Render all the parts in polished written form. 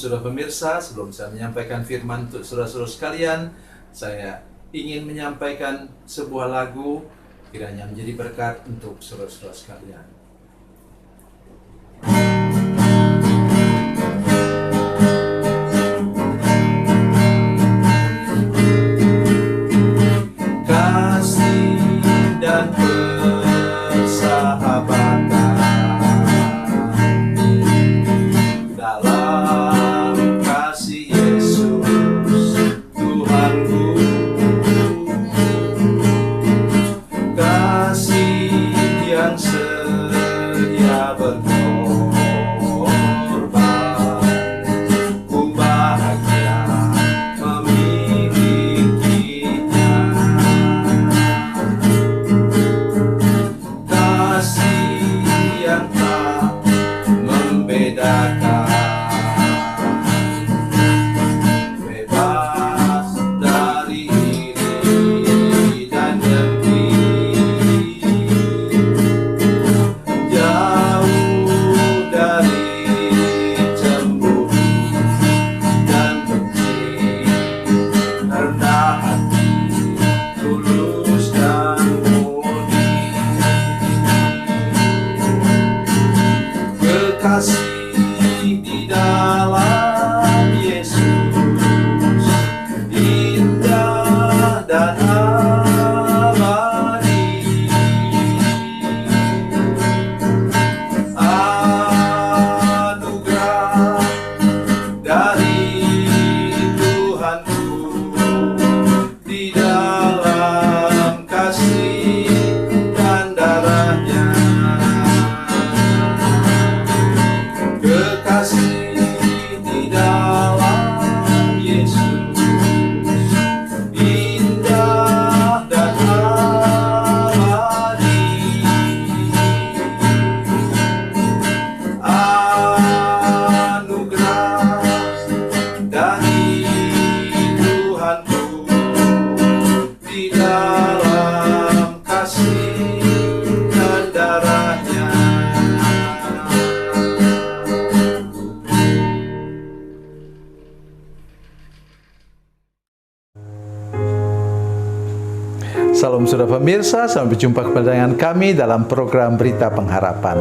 saudara pemirsa, sebelum saya menyampaikan firman untuk saudara-saudara sekalian, saya ingin menyampaikan sebuah lagu kiranya menjadi berkat untuk saudara-saudara sekalian. Kasih dan persahabatan dalam kasih Yesus Tuhanku, kasih yang setia berkorban, ku bahagia memilikinya. Kasih yang tak membedakan, bebas dari iri dan dengki, jauh dari cemburu dan benci, rendah hati, tulus dan murni. Kekasih di dalam Yesus indah dan abadi. Anugerah dari Tuhanku di dalam kasih dan darahnya. Kekasih di dalam Yesus indah dan abadi. Anugerah dari Tuhanku di dalam kasih dan darahnya. Salam saudara pemirsa, sampai berjumpa kembali dengan kami dalam program Berita Pengharapan.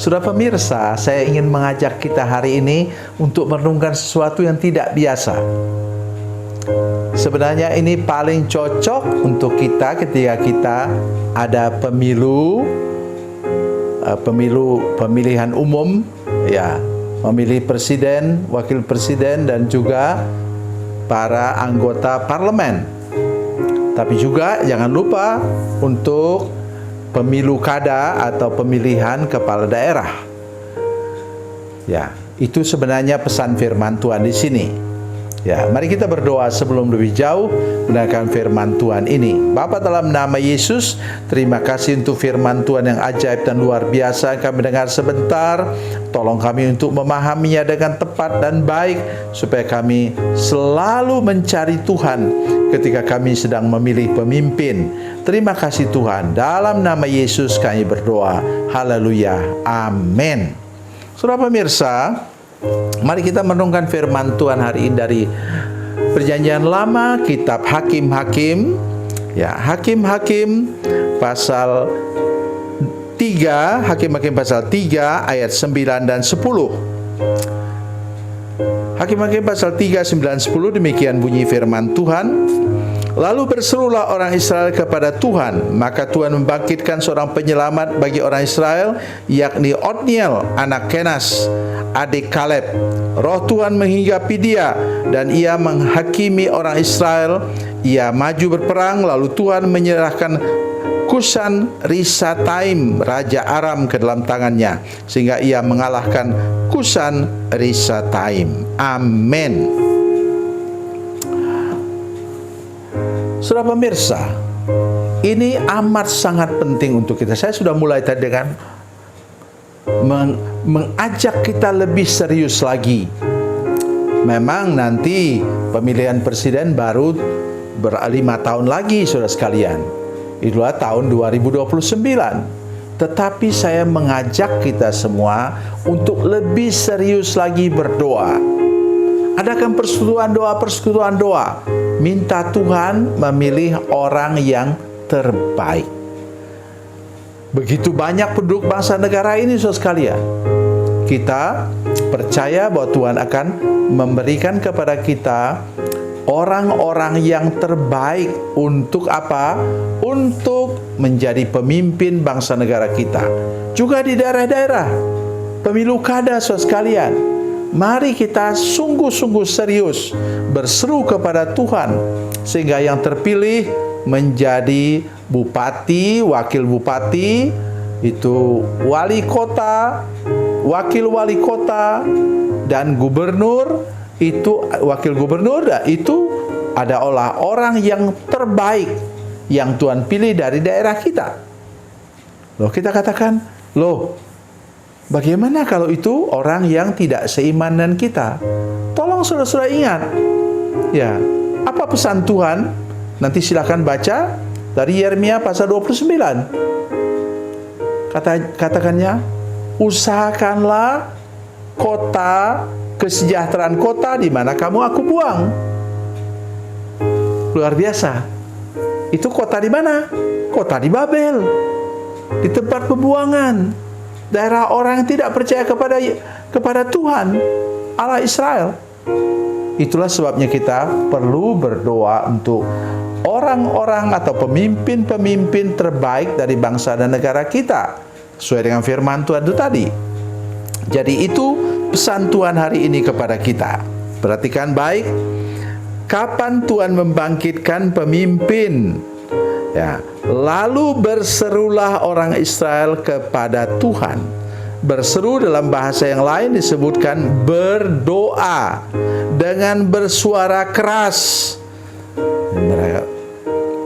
Saudara pemirsa, saya ingin mengajak kita hari ini untuk merenungkan sesuatu yang tidak biasa. Sebenarnya ini paling cocok untuk kita ketika kita ada pemilihan umum, ya, memilih presiden, wakil presiden, dan juga para anggota parlemen. Tapi juga jangan lupa untuk pemilu kada atau pemilihan kepala daerah. Ya, itu sebenarnya pesan firman Tuhan di sini. Ya, mari kita berdoa sebelum lebih jauh mendengarkan firman Tuhan ini. Bapa, dalam nama Yesus, terima kasih untuk firman Tuhan yang ajaib dan luar biasa kami dengar sebentar. Tolong kami untuk memahaminya dengan tepat dan baik, supaya kami selalu mencari Tuhan ketika kami sedang memilih pemimpin. Terima kasih Tuhan, dalam nama Yesus kami berdoa. Haleluya, amin. Saudara pemirsa, mari kita merenungkan firman Tuhan hari ini dari Perjanjian Lama, kitab Hakim-Hakim. Ya, Hakim-Hakim pasal 3, Hakim-Hakim pasal 3 ayat 9 dan 10. Hakim-Hakim pasal 3, 9, 10, demikian bunyi firman Tuhan. Lalu berserulah orang Israel kepada Tuhan, maka Tuhan membangkitkan seorang penyelamat bagi orang Israel, yakni Otniel anak Kenas, adik Kaleb. Roh Tuhan menghinggapi dia, dan ia menghakimi orang Israel. Ia maju berperang, lalu Tuhan menyerahkan Kusan Risataim, raja Aram, ke dalam tangannya, sehingga ia mengalahkan Kusan Risataim. Amin. Saudara pemirsa, ini amat sangat penting untuk kita. Saya sudah mulai tadi dengan mengajak kita lebih serius lagi. Memang nanti pemilihan presiden baru 5 tahun lagi, saudara sekalian. Itulah tahun 2029. Tetapi saya mengajak kita semua untuk lebih serius lagi berdoa. Adakan persekutuan doa. Minta Tuhan memilih orang yang terbaik. Begitu banyak penduduk bangsa negara ini, saudara sekalian. Kita percaya bahwa Tuhan akan memberikan kepada kita orang-orang yang terbaik untuk apa? Untuk menjadi pemimpin bangsa negara kita. Juga di daerah-daerah pemilu kada, saudara sekalian. Mari kita sungguh-sungguh serius berseru kepada Tuhan sehingga yang terpilih menjadi bupati, wakil bupati, itu wali kota, wakil wali kota, dan gubernur, itu wakil gubernur, itu adalah orang yang terbaik yang Tuhan pilih dari daerah kita. Loh, kita katakan, loh, bagaimana kalau itu orang yang tidak seiman dengan kita? Tolong saudara-saudara ingat, ya, apa pesan Tuhan? Nanti silakan baca dari Yeremia pasal 29. Katakannya, usahakanlah kota, kesejahteraan kota di mana kamu aku buang. Luar biasa. Itu kota di mana? Kota di Babel, di tempat pembuangan. Daerah orang yang tidak percaya kepada Tuhan Allah Israel. Itulah sebabnya kita perlu berdoa untuk orang-orang atau pemimpin-pemimpin terbaik dari bangsa dan negara kita, sesuai dengan firman Tuhan itu tadi. Jadi itu pesan Tuhan hari ini kepada kita. Perhatikan baik, kapan Tuhan membangkitkan pemimpin? Ya, lalu berserulah orang Israel kepada Tuhan. Berseru dalam bahasa yang lain disebutkan berdoa dengan bersuara keras.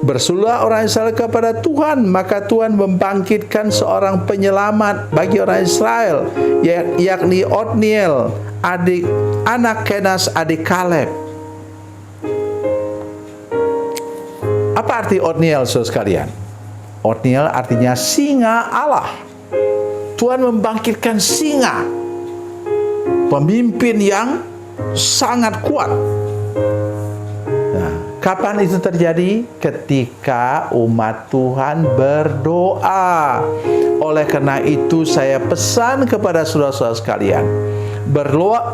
Berserulah orang Israel kepada Tuhan, maka Tuhan membangkitkan seorang penyelamat bagi orang Israel, yakni Otniel, anak Kenas, adik Kaleb. Apa arti Otniel, saudara sekalian? Otniel artinya singa Allah. Tuhan membangkitkan singa, pemimpin yang sangat kuat. Nah, kapan itu terjadi? Ketika umat Tuhan berdoa. Oleh karena itu saya pesan kepada saudara-saudara sekalian,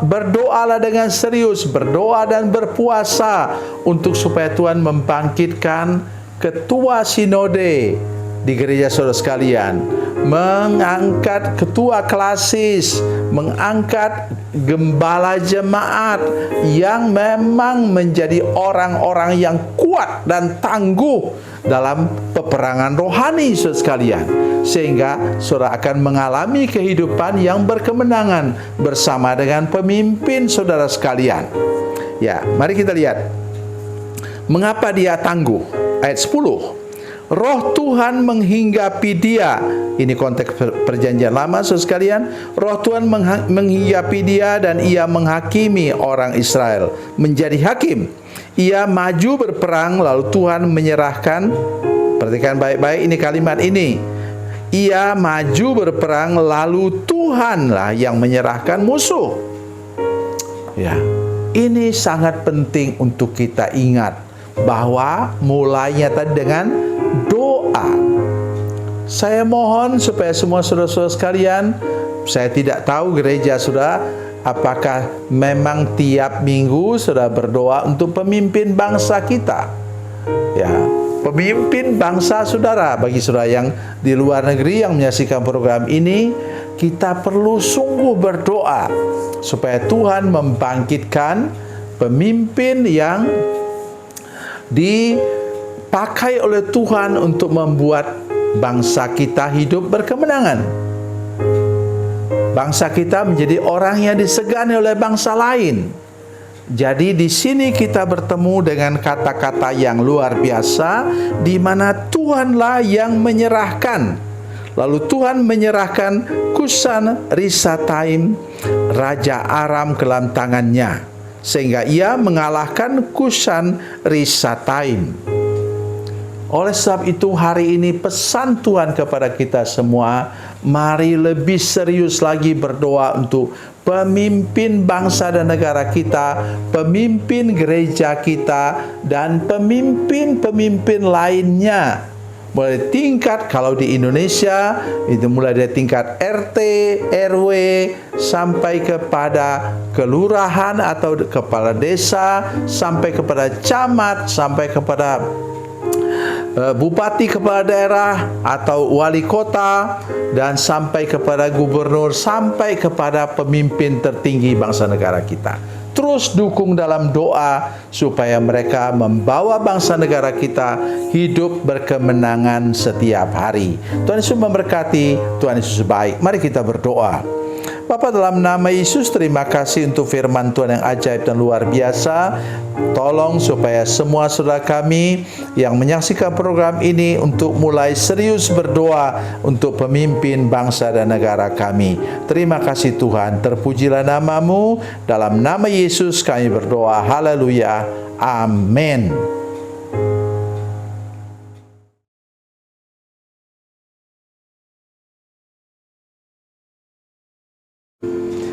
berdoalah dengan serius, berdoa dan berpuasa untuk supaya Tuhan membangkitkan ketua sinode di gereja saudara sekalian, mengangkat ketua klasis, mengangkat gembala jemaat yang memang menjadi orang-orang yang kuat dan tangguh dalam peperangan rohani, saudara sekalian, sehingga saudara akan mengalami kehidupan yang berkemenangan bersama dengan pemimpin saudara sekalian. Ya, mari kita lihat mengapa dia tangguh. Ayat 10. Roh Tuhan menghinggapi dia. Ini konteks perjanjian lama, saudara sekalian. Roh Tuhan menghinggapi dia dan ia menghakimi orang Israel, menjadi hakim. Ia maju berperang, lalu Tuhan menyerahkan. Perhatikan baik-baik ini kalimat ini. Ia maju berperang, lalu Tuhanlah yang menyerahkan musuh. Ya, ini sangat penting untuk kita ingat bahwa mulainya tadi dengan doa. Saya mohon supaya semua saudara-saudara sekalian, saya tidak tahu gereja sudah apakah memang tiap minggu sudah berdoa untuk pemimpin bangsa kita. Ya, pemimpin bangsa saudara. Bagi saudara yang di luar negeri yang menyaksikan program ini, kita perlu sungguh berdoa supaya Tuhan membangkitkan pemimpin yang dipakai oleh Tuhan untuk membuat bangsa kita hidup berkemenangan. Bangsa kita menjadi orang yang disegani oleh bangsa lain. Jadi di sini kita bertemu dengan kata-kata yang luar biasa, di mana Tuhanlah yang menyerahkan. Lalu Tuhan menyerahkan Kusan Risataim, Raja Aram, ke dalam tangannya, sehingga ia mengalahkan Kusan Risataim. Oleh sebab itu hari ini pesan Tuhan kepada kita semua, mari lebih serius lagi berdoa untuk pemimpin bangsa dan negara kita, pemimpin gereja kita, dan pemimpin-pemimpin lainnya. Mulai tingkat, kalau di Indonesia itu mulai dari tingkat RT, RW, sampai kepada kelurahan atau kepala desa, sampai kepada camat, sampai kepada bupati kepala daerah atau wali kota, dan sampai kepada gubernur, sampai kepada pemimpin tertinggi bangsa negara kita. Terus dukung dalam doa supaya mereka membawa bangsa negara kita hidup berkemenangan setiap hari. Tuhan Yesus memberkati, Tuhan Yesus baik. Mari kita berdoa. Bapa, dalam nama Yesus, terima kasih untuk firman Tuhan yang ajaib dan luar biasa. Tolong supaya semua saudara kami yang menyaksikan program ini untuk mulai serius berdoa untuk pemimpin bangsa dan negara kami. Terima kasih Tuhan, terpujilah nama-Mu. Dalam nama Yesus kami berdoa. Haleluya. Amin.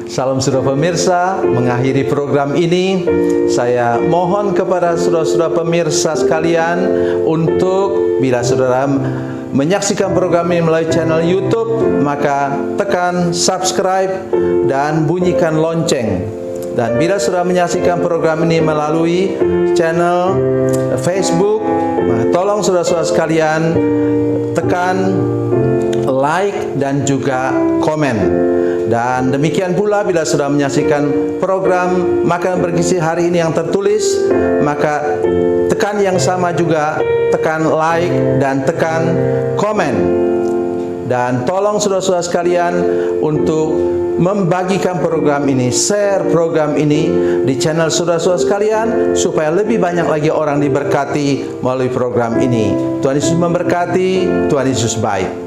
Salam saudara pemirsa, mengakhiri program ini saya mohon kepada saudara-saudara pemirsa sekalian untuk bila saudara menyaksikan program ini melalui channel YouTube, maka tekan subscribe dan bunyikan lonceng. Dan bila saudara menyaksikan program ini melalui channel Facebook, tolong saudara-saudara sekalian tekan like dan juga komen. Dan demikian pula bila sudah menyaksikan program Makanan Bergizi hari ini yang tertulis, maka tekan yang sama juga, tekan like dan tekan komen. Dan tolong saudara-saudara sekalian untuk membagikan program ini, share program ini di channel saudara-saudara sekalian, supaya lebih banyak lagi orang diberkati melalui program ini. Tuhan Yesus memberkati, Tuhan Yesus baik.